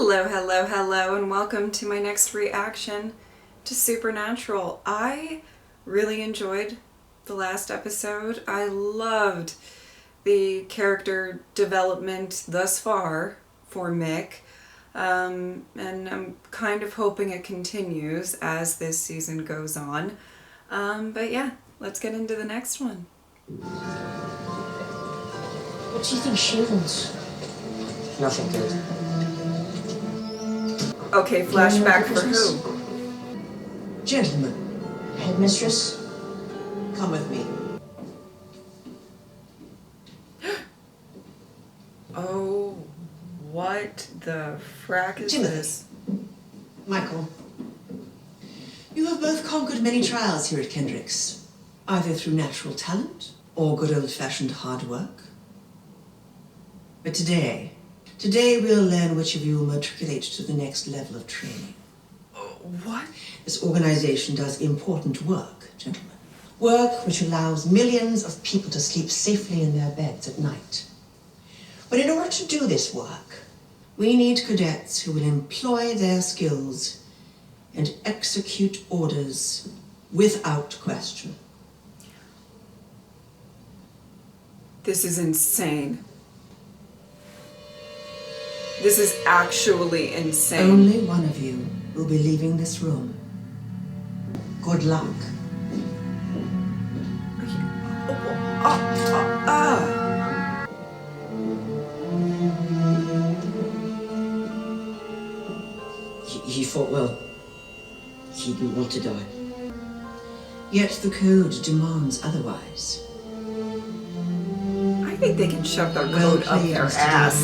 Hello, hello, hello, and welcome to my next reaction to Supernatural. I really enjoyed the last episode. I loved the character development thus far for Mick, and I'm kind of hoping it continues as this season goes on. But yeah, let's get into the next one. What do you think she wants? Nothing good. Okay, flashback for who? Gentlemen, Headmistress? come with me. Oh, what the frack is Timothy. this? Michael, you have both conquered many trials here at Kendricks, either through natural talent or good old-fashioned hard work. But today we'll learn which of you will matriculate to the next level of training. What? This organization does important work, gentlemen. Work which allows millions of people to sleep safely in their beds at night. But in order to do this work, we need cadets who will employ their skills and execute orders without question. This is insane. This is actually insane. Only one of you will be leaving this room. Good luck. He fought well. He didn't want to die. Yet the code demands otherwise. I think they can shove their Well code up played, their Mr. ass.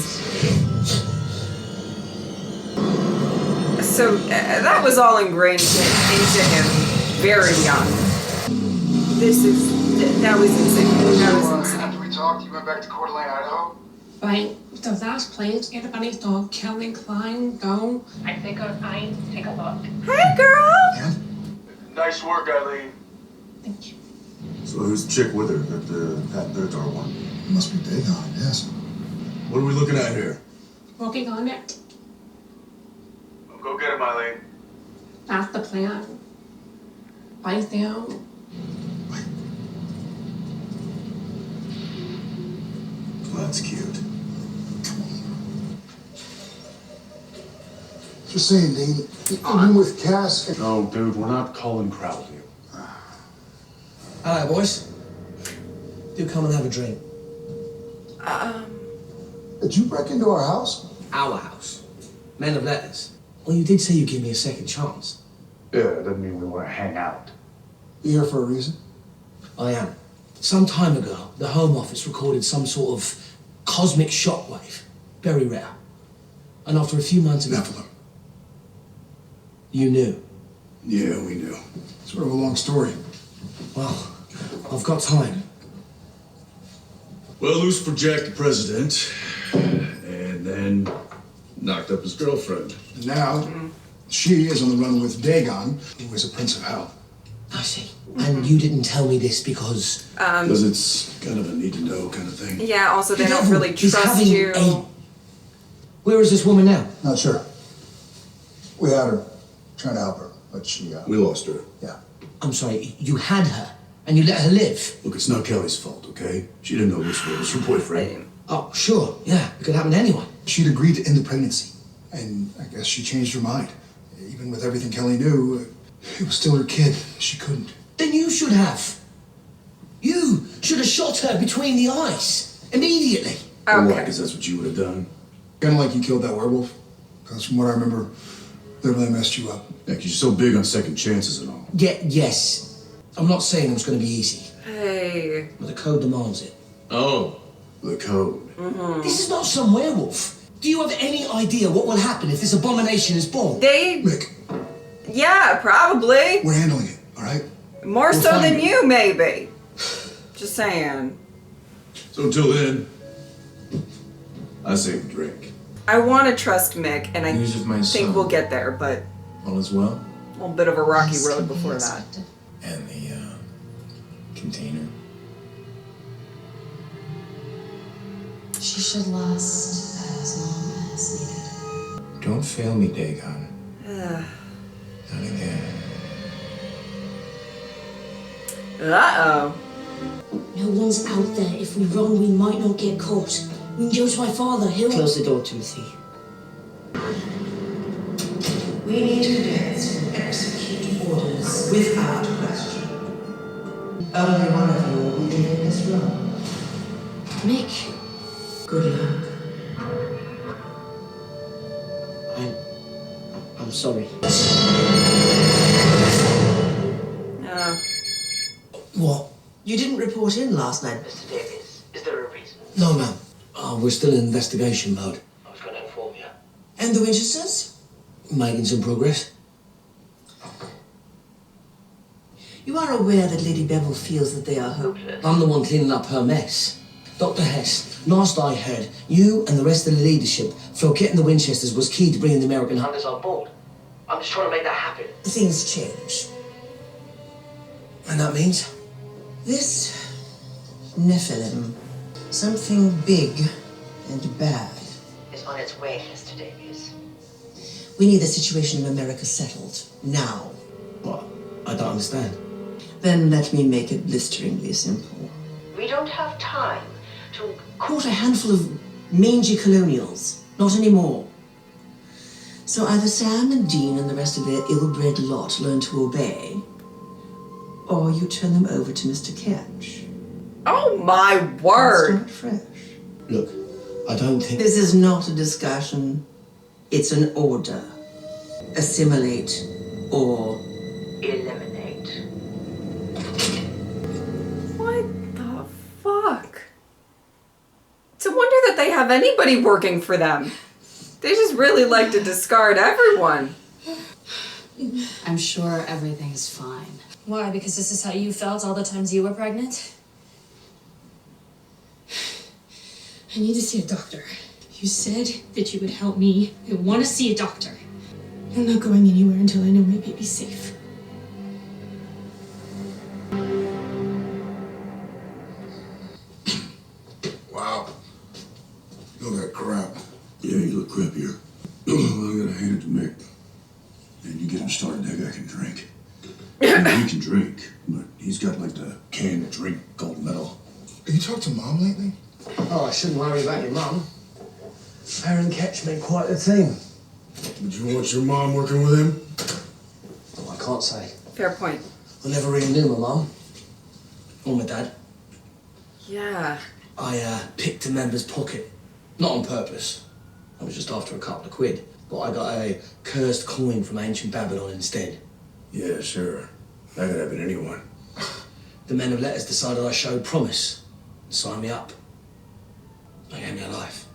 So that was all ingrained into him very young. That was insane. That was insane. After we talked, you went back to Coeur d'Alene, Idaho? Right, the last place anybody's dog Kelly Klein go. I take a look. Hey, girl! Yeah. Nice work, Eileen. Thank you. So who's the chick with her? That dark one? Must be Dagon, yes. What are we looking at here? Working on it. Go get him, Eileen. That's the plan. Right down. Well, that's cute. Just saying, Dean, you've been with Cass and... No, dude, we're not calling Crowley. Hello, boys. Do come and have a drink. Did you break into our house? Our house. Men of letters. Well, you did say you'd give me a second chance. Yeah, it doesn't mean we want to hang out. You here for a reason? I am. Some time ago, the Home Office recorded some sort of cosmic shockwave. Very rare. And after a few months ago... Nephilim. You knew. Yeah, we knew. Sort of a long story. Well, I've got time. Well, Lucifer jacked the president, and then knocked up his girlfriend. And now, she is on the run with Dagon, who is a prince of hell. I see. And you didn't tell me this because... Because it's kind of a need-to-know kind of thing. Yeah, also they The don't devil really is trust having you. Where is this woman now? Not sure. We had her, trying to help her, but she, We lost her. yeah. I'm sorry, you had her, and you let her live? Look, it's not Kelly's fault, okay? She didn't know Lucifer was her boyfriend. Oh, sure, yeah. It could happen to anyone. She'd agreed to end the pregnancy, and I guess she changed her mind. Even with everything Kelly knew, it was still her kid. She couldn't. Then you should have. You should have shot her between the eyes, immediately. Why? Okay. Because that's what you would have done. Kind of like you killed that werewolf. Because from what I remember, they really messed you up. Yeah, 'cause you're so big on second chances and all. Yeah, yes. I'm not saying it was going to be easy, Hey. but the code demands it. Oh, the code. This is not some werewolf. Do you have any idea what will happen if this abomination is born? Mick, Yeah, probably. we're handling it, all right? More We'll so find than it. you, maybe. Just saying. So until then, I say we drink. I want to trust Mick, and I News of my think son. we'll get there, but All is well. a little bit of a rocky road before that. And the container. She should last as long as needed. Don't fail me, Dagon. Ugh. Not again. Uh-oh. No one's out there. If we run, we might not get caught. We can go to my father. He'll... Close the door, Timothy. We need cadets who execute orders without question. Only one of you will be leaving this room. Mick. Good luck. I'm sorry. Oh. What? You didn't report in last night, Mr. Davies. Is there a reason? No, ma'am. We're still in investigation mode. I was going to inform you. And the Winchesters? Making some progress. You are aware that Lady Bevel feels that they are hopeless. I'm the one cleaning up her mess. Dr. Hess, last I heard, you and the rest of the leadership felt getting the Winchesters was key to bringing the American hunters on board. I'm just trying to make that happen. Things change. And that means? This Nephilim, something big and bad, is on its way, Mr. Davies. We need the situation in America settled now. What? I don't understand. Then let me make it blisteringly simple. We don't have time to court a handful of mangy colonials. Not anymore. So either Sam and Dean and the rest of their ill-bred lot learn to obey, or you turn them over to Mr. Ketch. Oh my word. Start fresh. Look, I don't think... This is not a discussion. It's an order. Assimilate or eliminate. What the fuck? It's a wonder that they have anybody working for them. They just really like to discard everyone. I'm sure everything's fine. Why? Because this is how you felt all the times you were pregnant? I need to see a doctor. You said that you would help me. I want to see a doctor. I'm not going anywhere until I know my baby's safe. Wow. You look like crap. Yeah, you look crappier. I gotta hand it to Mick. And you get him started, that guy can drink. I mean, he can drink, but he's got like the can drink gold medal. Have you talked to Mom lately? Oh, I shouldn't worry about your mum. Her and Ketch make quite a team. Did you want your mom working with him? Oh, I can't say. Fair point. I never really knew my mum. Or my dad. Yeah. I picked a member's pocket. Not on purpose. I was just after a couple of quid. But I got a cursed coin from ancient Babylon instead. Yeah, sure. That could happen to anyone. The men of letters decided I showed promise. Signed me up. They gave me a life.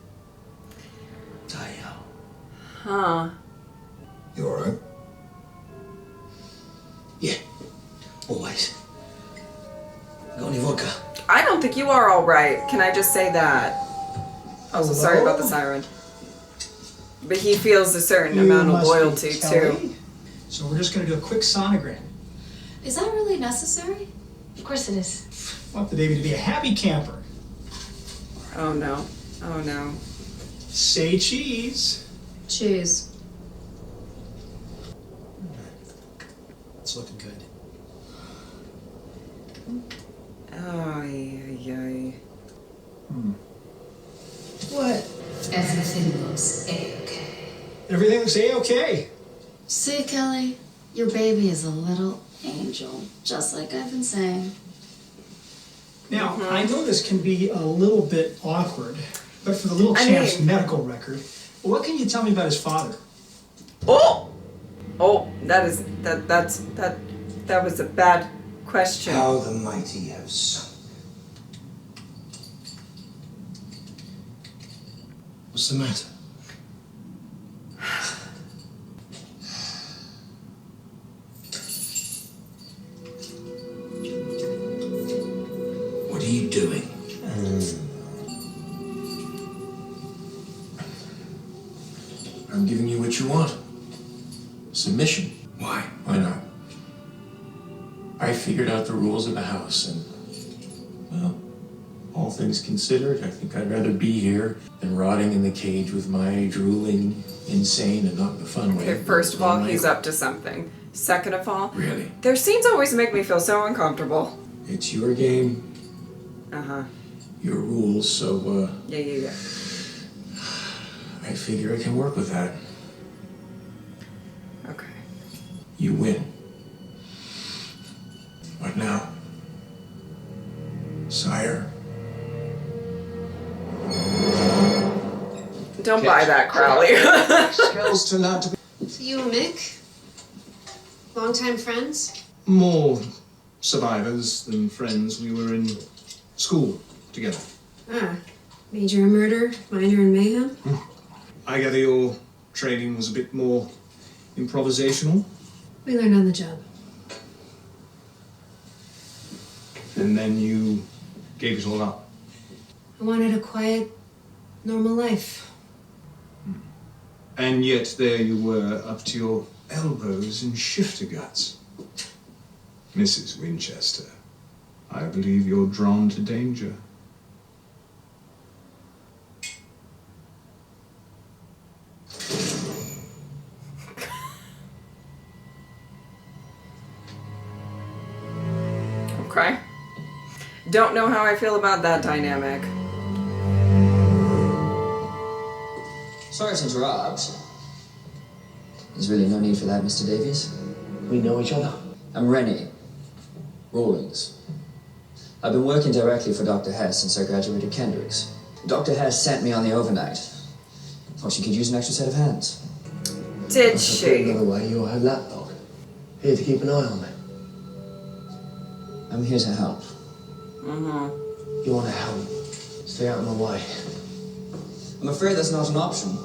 Huh. You alright? Yeah. Always. Got any vodka? I don't think you are all right. Can I just say that? Also, sorry about the siren. But he feels a certain amount of loyalty, too. So we're just going to do a quick sonogram. Is that really necessary? Of course it is. I want the baby to be a happy camper. Oh, no. Oh, no. Say cheese. Cheese. It's looking good. Oh, yeah. What? Everything looks A-okay. Everything's A-okay. See, Kelly? Your baby is a little angel, just like I've been saying. Now, I know this can be a little bit awkward, but for the little champ's medical record, what can you tell me about his father? Oh! Oh, that was a bad question. How the mighty have sunk. What's the matter? What are you doing? I'm giving you what you want. Submission. Why? Why not? I figured out the rules of the house, and, well, all things considered, I think I'd rather be here than rotting in the cage with my drooling insane and not in a fun way. Okay, first of all, he's up to something. Second of all, Really? their scenes always make me feel so uncomfortable. It's your game, Uh-huh. your rules, so, Yeah. I figure I can work with that. Okay. You win. What now? Sire? Don't buy that, Crowley. Skills turned out to be So you and Mick? Longtime friends? more survivors than friends. We were in school together. Ah. Major in murder, minor in mayhem? I gather your training was a bit more improvisational. We learned on the job. And then you gave it all up. I wanted a quiet, normal life. And yet there you were, up to your elbows in shifter guts. Mrs. Winchester, I believe you're drawn to danger. Okay. Don't know how I feel about that dynamic. Sorry to interrupt. There's really no need for that, Mr. Davies. We know each other. I'm Renie Rawlings. I've been working directly for Dr. Hess since I graduated Kendricks. Dr. Hess sent me on the overnight. Thought she could use an extra set of hands. Did Put it she? another way, you're her lapdog. Here to keep an eye on me. I'm here to help. Mm-hmm. You want to help? Stay out of my way. I'm afraid that's not an option.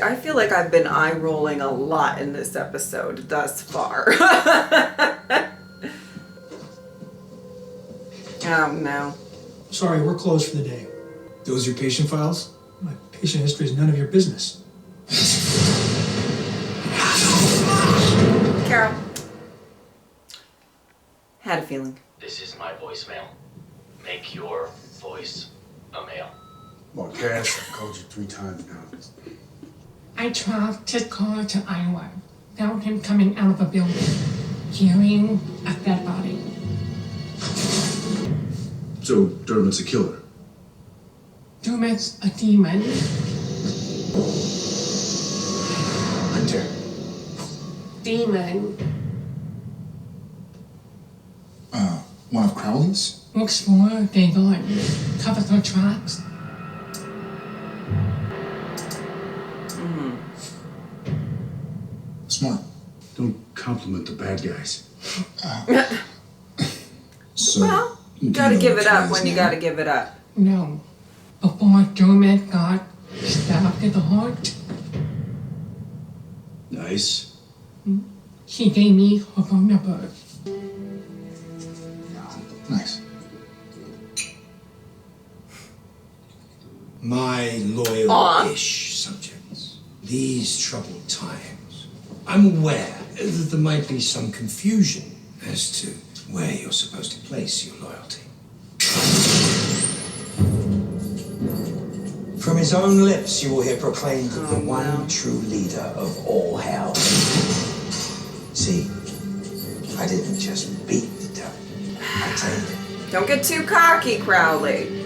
I feel like I've been eye-rolling a lot in this episode thus far. Oh, no. Sorry, we're closed for the day. Those your patient files? My patient history is none of your business. Carol. Had a feeling. This is my voicemail. Make your voice a male. Well, Cash, I've called you 3 times now. I tried to call to Iowa. Found him coming out of a building, carrying a dead body. So, Dermot's a killer. Dumet's a demon. Hunter. Demon. One of Crowley's? Looks for they gone. Cover the tracks. Smart. Don't compliment the bad guys. So, Well, you gotta give it up when you gotta give it up. No. Before Dumet got stabbed in the heart, Nice. she gave me her phone number. nice. My loyal-ish subjects, these troubled times, I'm aware that there might be some confusion as to where you're supposed to place your loyalty. From his own lips, you will hear proclaimed the one true leader of all hell. See, I didn't just beat the devil, I tamed him. Don't get too cocky, Crowley.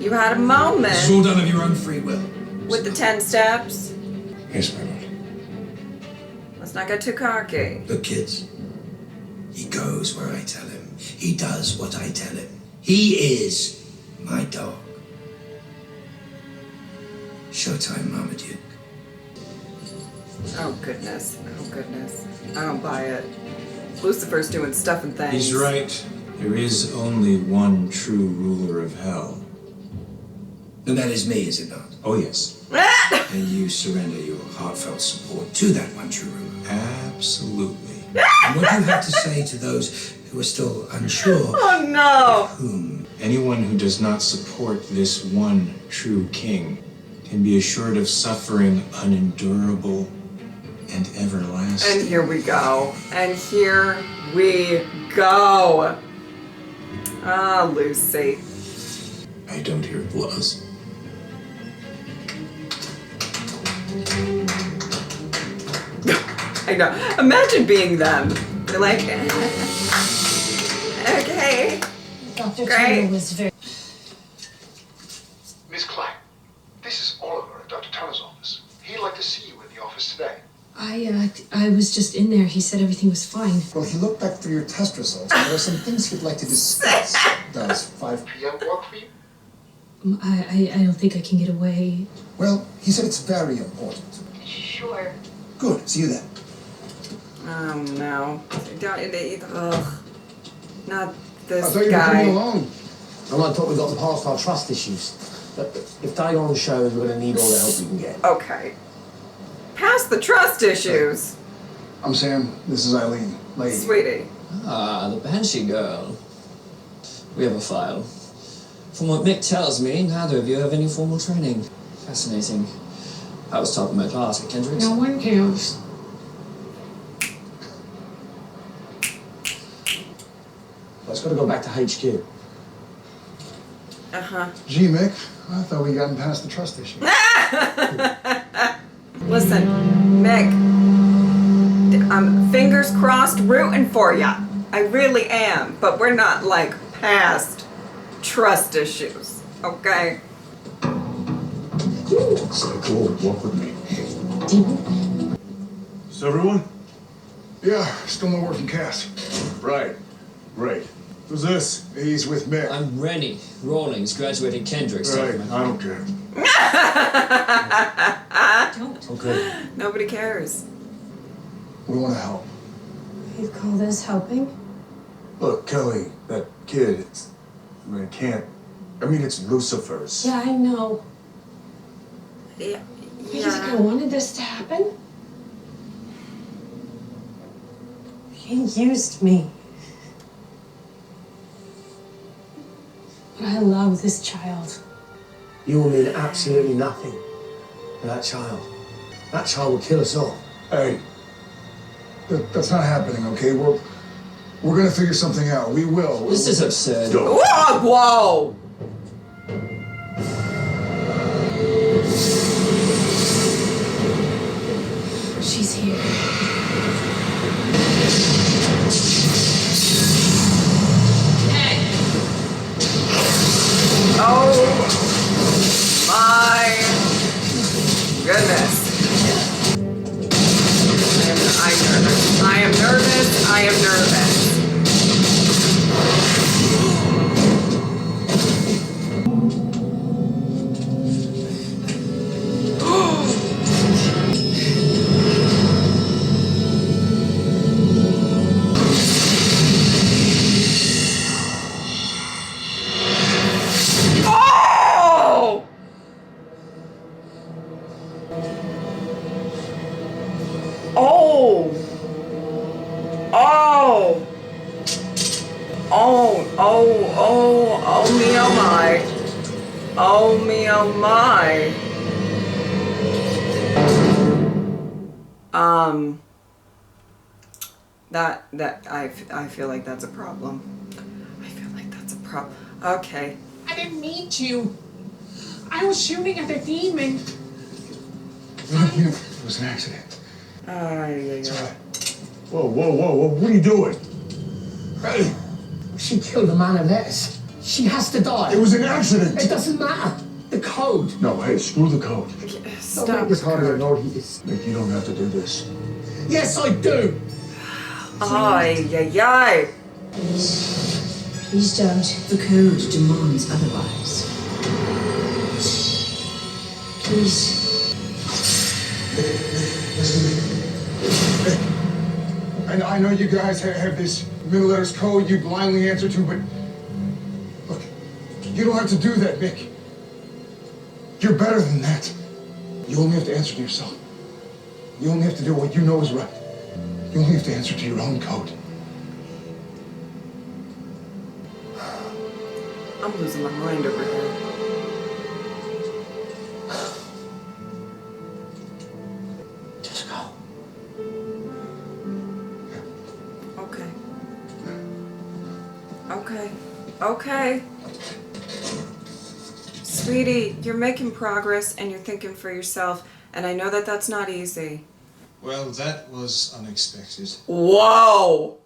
You had a moment This is all done of your own free will. with the 10 steps. Yes, my lord. Let's not get too cocky. Look, kids, he goes where I tell him. He does what I tell him. He is my dog. Showtime, Marmaduke. Oh, goodness. Oh, goodness. I don't buy it. Lucifer's doing stuff and things. He's right. There is only one true ruler of hell. And that is me, is it not? Oh, yes. And you surrender your heartfelt support to that one true ruler. Absolutely. And what do you have to say to those who are still unsure? Oh, no. Whom? Anyone who does not support this one true king can be assured of suffering unendurable and everlasting. And here we go. And here we go. Ah, Lucy. I don't hear gloves. I know. Imagine being them. They're like, okay. Dr. Great. Turner was very... Miss Klein, this is Oliver at Dr. Turner's office. He'd like to see you in the office today. I was just in there. He said everything was fine. Well, he looked back through your test results. There are some things he'd like to discuss. Does 5 p.m. work for you? I don't think I can get away. Well, he said it's very important. Sure. Good. See you then. Oh no. Ugh. Not this I thought you were guy. coming along. And I thought we got past our trust issues. But if Dagon shows, we're going to need all the help we can get. Okay. Past the trust issues. I'm Sam. This is Eileen. Lady. Sweetie. Ah, the Banshee girl. We have a file. From what Mick tells me, neither of you have any formal training. Fascinating. I was top of my class at Kendricks. No one cares. Let's got to go back to HQ. Uh-huh. Gee, Mick, I thought we'd gotten past the trust issue. Listen, Mick, I'm fingers crossed rooting for ya. I really am, but we're not like past trust issues, okay? So cool. Walk with me. So everyone? Yeah, still no word from Cass. Right. Great. Who's this? He's with Mick. I'm Renie Rawlings, graduated Kendricks. Right. I don't care. Don't. Okay. Nobody cares. We want to help. You call this helping? Look, Kelly, that kid, it's... I mean, it can't... I mean, it's Lucifer's. Yeah, I know. Yeah. You think I wanted this to happen? He used me. But I love this child. You will mean absolutely nothing to that child. That child will kill us all. Hey, that's not happening, okay? We're gonna figure something out. We will. This is absurd. Whoa! Whoa! She's here. Oh my goodness. I'm nervous. I am nervous. I am nervous. Oh me, oh my. Oh me, oh my. I feel like that's a problem. I feel like that's a problem. Okay. I didn't mean to. I was shooting at the demon. It was an accident. It's all right. Whoa, what are you doing? Hey, she killed a man of theirs. She has to die. It was an accident. It doesn't matter. The code. No, hey, screw the code. Don't make this harder than already is. Nick, you don't have to do this. Yes, I do. Ay, ay, ay. Please don't. The code demands otherwise. Please. I know you guys have this middle letters code you blindly answer to, but look, you don't have to do that, Mick. You're better than that. You only have to answer to yourself. You only have to do what you know is right. You only have to answer to your own code. I'm losing my mind over here. Just go. Okay. Okay. Okay. Sweetie, you're making progress and you're thinking for yourself, and I know that that's not easy. Well, that was unexpected. Whoa!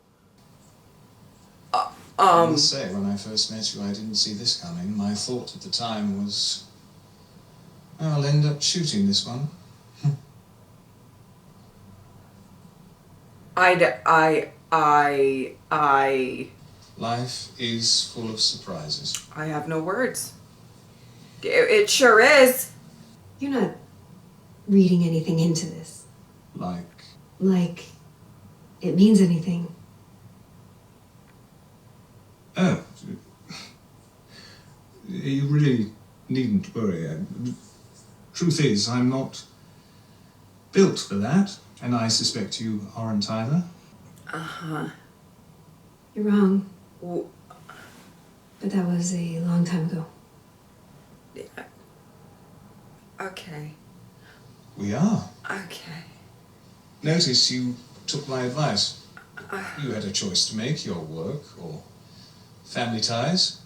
I must say, when I first met you, I didn't see this coming. My thought at the time was, I'll end up shooting this one. Life is full of surprises. I have no words. It sure is. You're not reading anything into this. Like it means anything. Oh. You really needn't worry. Truth is, I'm not built for that, and I suspect you aren't either. Uh-huh. You're wrong. But that was a long time ago. Yeah. Okay. We are. Okay. Notice you took my advice. You had a choice to make, your work or family ties.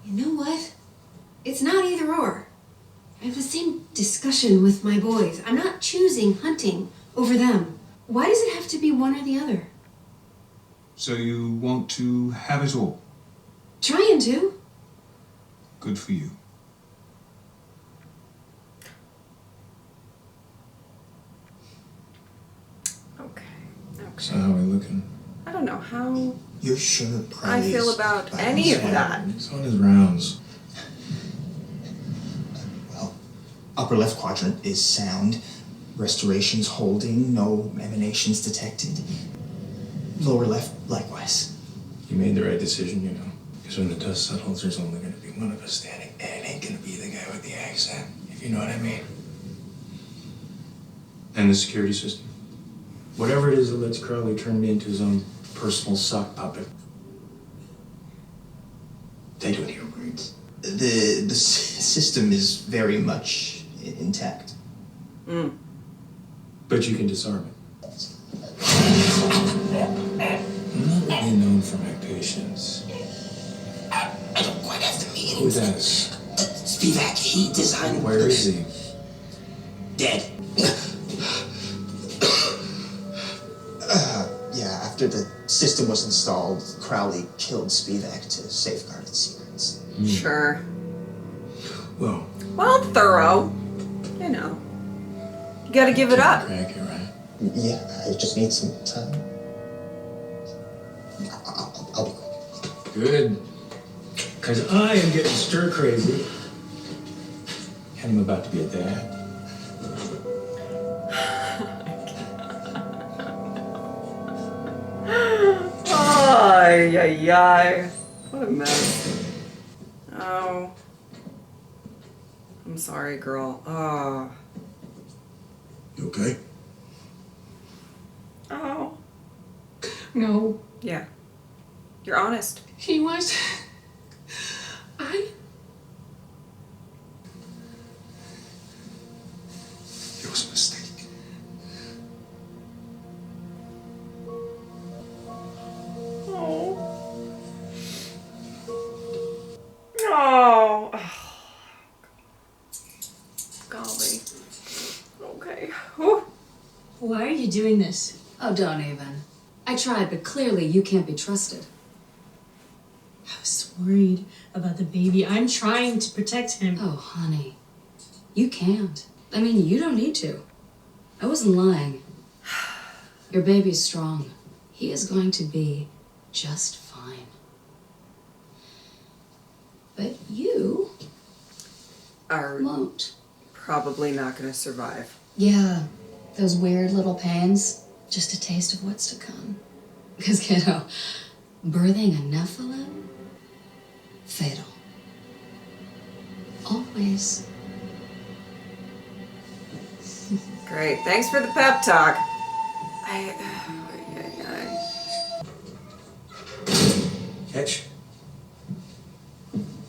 You know what? It's not either or. I have the same discussion with my boys. I'm not choosing hunting over them. Why does it have to be one or the other? So you want to have it all? Trying to. Good for you. Okay. So how are we looking? I don't know how You're sure I feel about any of that. It's on his rounds. Upper left quadrant is sound. Restoration's holding, no emanations detected. Lower left, likewise. You made the right decision, you know. Because when the dust settles, there's only going to be one of us standing, and it ain't going to be the guy with the accent, if you know what I mean. And the security system. Whatever it is that lets Crowley turn me into his own personal sock puppet. They don't hear words. The system is very much intact. But you can disarm it. I'm not really known for my patience. I don't quite have the meaning. Who does? Spivak, he designed... Where is he? Dead. Yeah, after the system was installed, Crowley killed Spivak to safeguard its secrets. Sure. Well, thorough. You know. You gotta give it up. Crack, you're right. Yeah, I just need some time. I'll be quick. Good. Because I am getting stir crazy. And I'm about to be a dad. Ay, ay, ay. What a mess. Oh. I'm sorry, girl. Oh. You okay? Oh. No. Yeah. You're honest. He was. It was a mistake. Oh. No. Oh. Golly. Okay. Whew. Why are you doing this? Oh, don't even. I tried, but clearly you can't be trusted. I was worried about the baby. I'm trying to protect him. Oh, honey. You can't. I mean, you don't need to. I wasn't lying. Your baby's strong. He is going to be just fine. But you won't. Probably not gonna survive. Yeah, those weird little pains. Just a taste of what's to come. Because, kiddo, birthing a Nephilim? Fatal. Always. Great. Thanks for the pep talk. Ketch?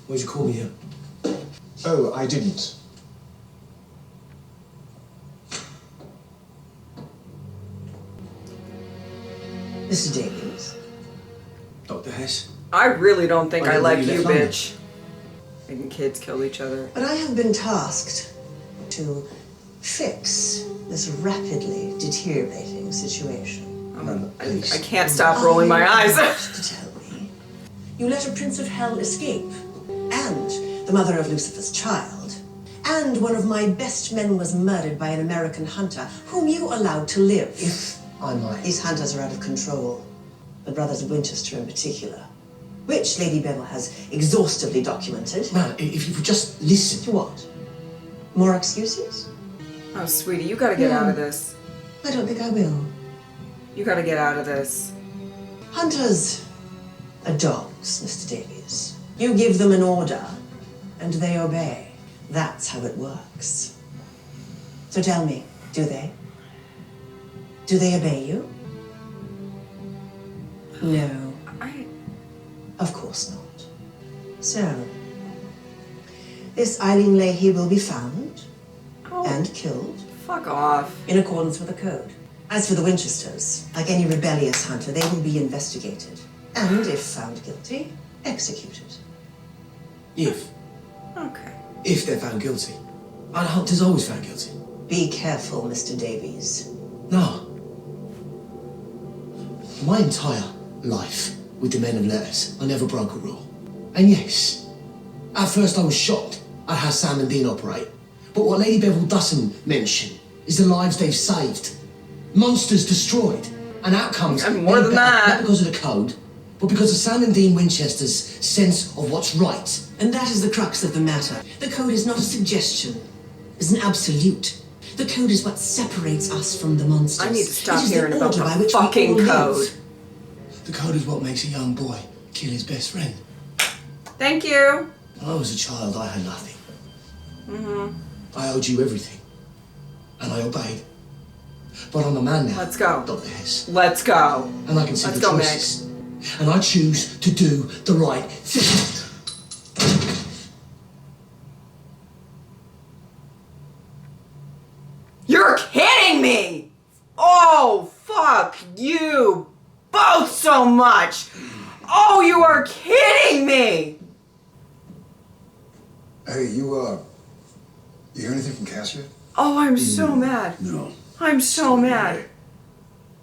Why'd you call me up? Oh, I didn't. Mr. Davies. Dr. Hess? I really don't think I like you, left London. bitch. Making kids kill each other. But I have been tasked to fix this rapidly deteriorating situation. I can't stop rolling my eyes. To tell me, you let a prince of hell escape, and the mother of Lucifer's child, and one of my best men was murdered by an American hunter, whom you allowed to live. If I might. These hunters are out of control, the brothers of Winchester in particular, which Lady Bevel has exhaustively documented. Man, if you would just listen. To what? More excuses? Oh, sweetie, you gotta get out of this. I don't think I will. You gotta get out of this. Hunters are dogs, Mr. Davies. You give them an order, and they obey. That's how it works. So tell me, do they? Do they obey you? No. Of course not. So, this Eileen Leahy will be found and killed. Fuck off. In accordance with the code. As for the Winchesters, like any rebellious hunter, they will be investigated. And if found guilty, executed. If. Okay. If they're found guilty. And Hunter's always found guilty. Be careful, Mr. Davies. No. My entire life with the men of letters, I never broke a rule. And yes, at first I was shocked at how Sam and Dean operate. But what Lady Bevel doesn't mention is the lives they've saved. Monsters destroyed. And outcomes And more than that. Not because of the code, but because of Sam and Dean Winchester's sense of what's right. And that is the crux of the matter. The code is not a suggestion. It's an absolute. The code is what separates us from the monsters. I need to stop It is hearing the about order by the which we fucking all live. code. The code is what makes a young boy kill his best friend. Thank you. When I was a child, I had nothing. Mm-hmm. I owed you everything. And I obeyed. But I'm a man now. Let's go. Dr. Hess. Let's go. And I can see Let's the go, choices. And I choose to do the right thing. You're kidding me! Oh, fuck you both so much! Oh, you are kidding me! Hey, you hear anything from Cass yet? Oh, I'm so mad. No. I'm so mad.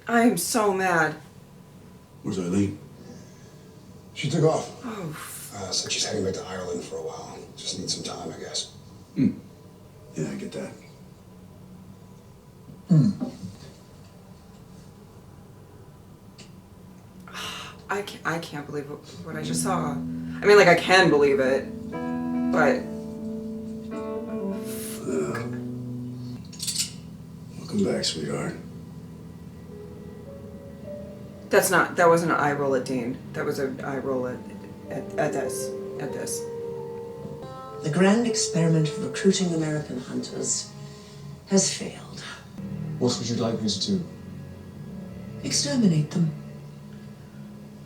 I am so mad. Where's Eileen? She took off. Oh. Said she's heading back to Ireland for a while. Just needs some time, I guess. Yeah, I get that. I can't believe what I just saw. I mean, like, I can believe it, but... Welcome back, sweetheart. That wasn't an eye roll at Dean. That was an eye roll at this. At this. The grand experiment of recruiting American hunters has failed. What would you like me to do? Exterminate them.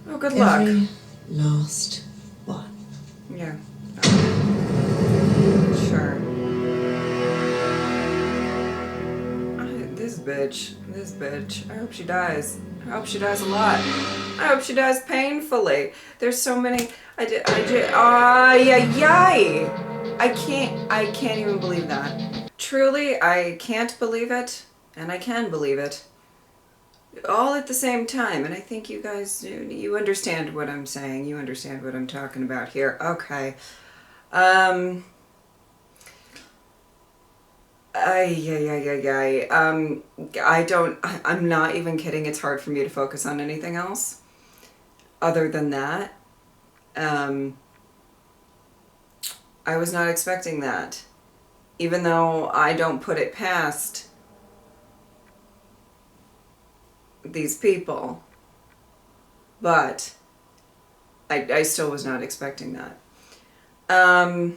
Oh, good luck. Every last one. Yeah. Sure. This bitch. I hope she dies. I hope she dies a lot. I hope she dies painfully. There's so many. I can't even believe that. Truly, I can't believe it, and I can believe it. All at the same time, and I think you guys, you understand what I'm saying. You understand what I'm talking about here. Okay. I'm not even kidding. It's hard for me to focus on anything else other than that. I was not expecting that, even though I don't put it past these people, but I still was not expecting that. A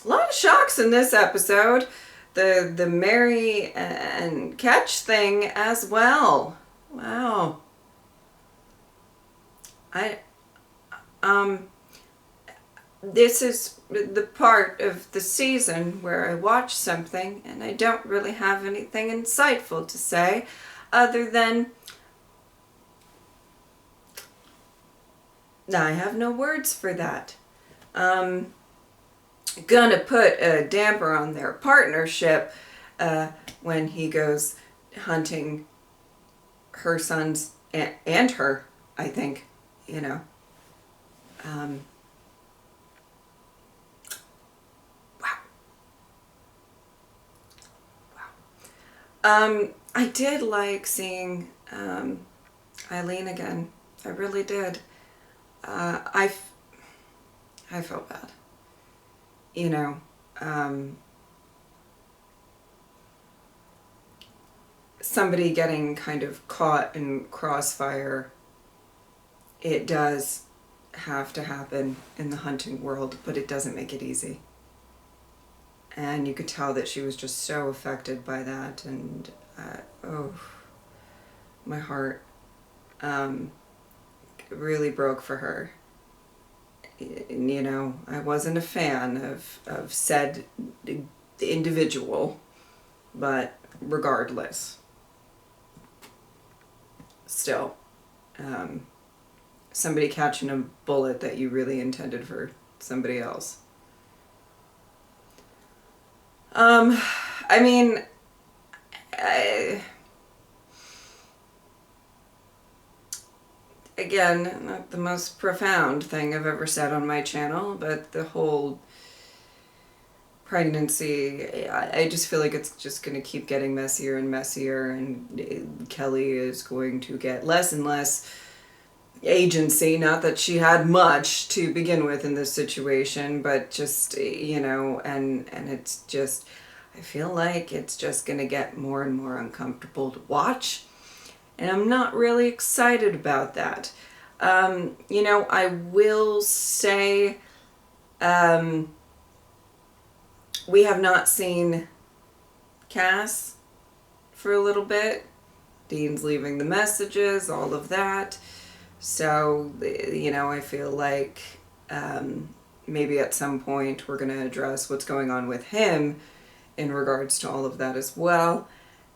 lot of shocks in this episode. The marry and catch thing as well. Wow. This is the part of the season where I watch something and I don't really have anything insightful to say other than I have no words for that. Gonna put a damper on their partnership when he goes hunting her sons and her, I think, you know. I did like seeing Eileen again. I really did. I felt bad. You know, somebody getting kind of caught in crossfire, it does have to happen in the hunting world, but it doesn't make it easy. And you could tell that she was just so affected by that, and my heart really broke for her. You know, I wasn't a fan of said individual, but regardless, still, somebody catching a bullet that you really intended for somebody else. I mean, again, not the most profound thing I've ever said on my channel, but the whole pregnancy, I just feel like it's just going to keep getting messier and messier, and Kelly is going to get less and less agency. Not that she had much to begin with in this situation, but just, you know, and it's just, I feel like it's just going to get more and more uncomfortable to watch. And I'm not really excited about that. You know, I will say we have not seen Cass for a little bit. Dean's leaving the messages, all of that. So, you know, I feel like maybe at some point we're going to address what's going on with him in regards to all of that as well.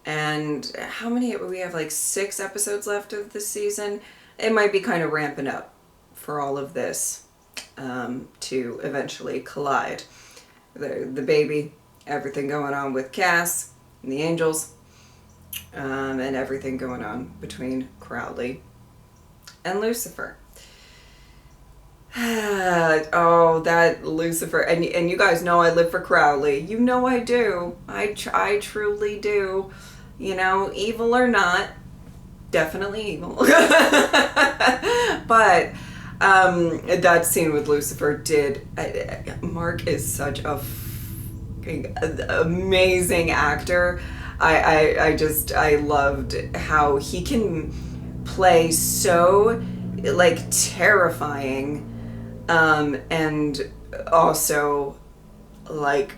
And how many, we have like 6 episodes left of this season. It might be kind of ramping up for all of this to eventually collide. The baby, everything going on with Cass and the Angels, and everything going on between Crowley and Lucifer. Oh, that Lucifer. And you guys know I live for Crowley. You know I do. I truly do. You know, evil or not, definitely evil. But that scene with Lucifer did... Mark is such a amazing actor. I loved how he can play so, like, terrifying, and also, like,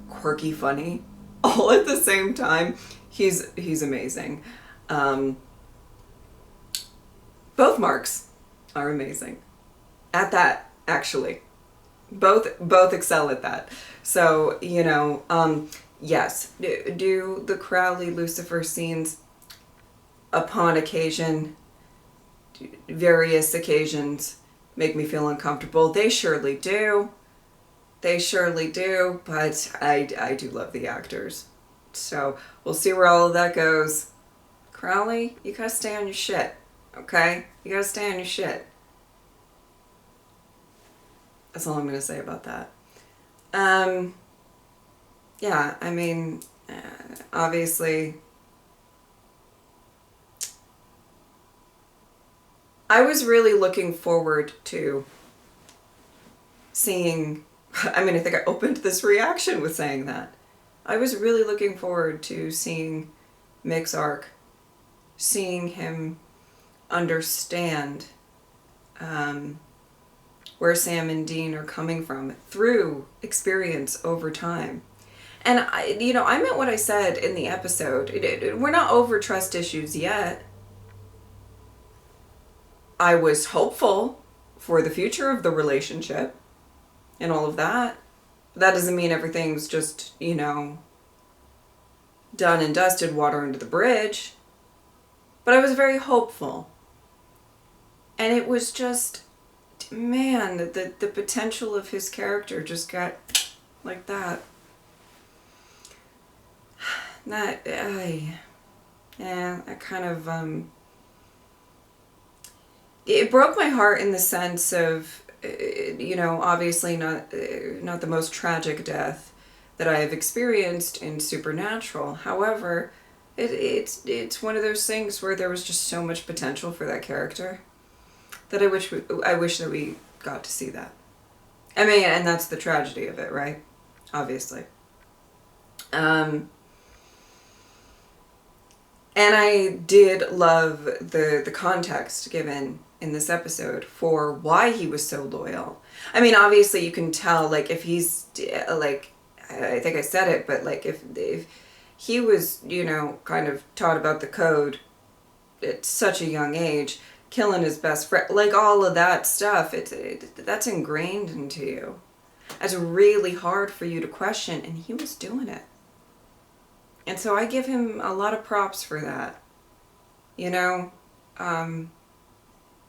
quirky funny all at the same time. He's amazing. Both Marks are amazing at that, actually. Both excel at that. So, you know, yes, do the Crowley Lucifer scenes upon occasion, various occasions, make me feel uncomfortable? They surely do. They surely do, but I do love the actors. So we'll see where all of that goes. Crowley, you gotta stay on your shit, okay? You gotta stay on your shit. That's all I'm gonna say about that. Yeah, I mean, obviously, I was really looking forward to seeing, I mean, I think I opened this reaction with saying that. I was really looking forward to seeing Mick's arc, seeing him understand where Sam and Dean are coming from through experience over time. And I meant what I said in the episode. We're not over trust issues yet. I was hopeful for the future of the relationship and all of that. That doesn't mean everything's just, you know, done and dusted, water under the bridge. But I was very hopeful. And it was just, man, the potential of his character just got like that. That, yeah, I kind of, it broke my heart in the sense of, you know, obviously not the most tragic death that I have experienced in Supernatural. However, it's one of those things where there was just so much potential for that character that I wish that we got to see that. I mean, and that's the tragedy of it, right? Obviously. And I did love the context given in this episode for why he was so loyal. I mean, obviously you can tell, like, if he's, like, I think I said it, but, like, if he was, you know, kind of taught about the code at such a young age, killing his best friend, like, all of that stuff, that's ingrained into you. It's really hard for you to question, and he was doing it. And so I give him a lot of props for that. You know,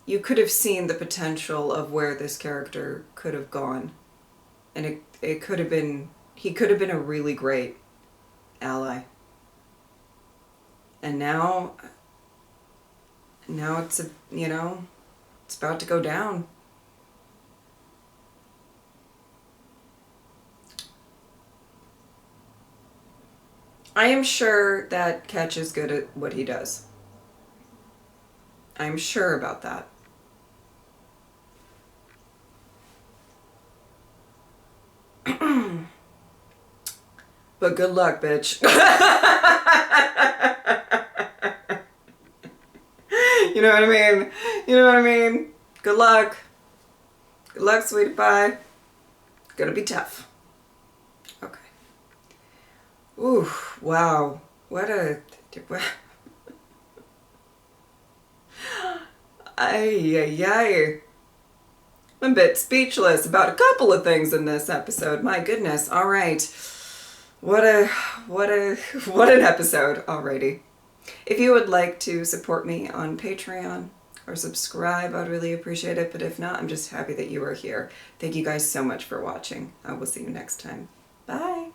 you could have seen the potential of where this character could have gone. And it could have been, he could have been a really great ally. And now it's, you know, it's about to go down. I am sure that Ketch is good at what he does. I'm sure about that. But good luck, bitch. You know what I mean? You know what I mean? Good luck. Good luck, sweetie pie. Gonna be tough. Okay. Ooh, wow. What a... Ay. I'm a bit speechless about a couple of things in this episode. My goodness. All right. What an episode. Alrighty. If you would like to support me on Patreon or subscribe, I'd really appreciate it. But if not, I'm just happy that you are here. Thank you guys so much for watching. I will see you next time. Bye.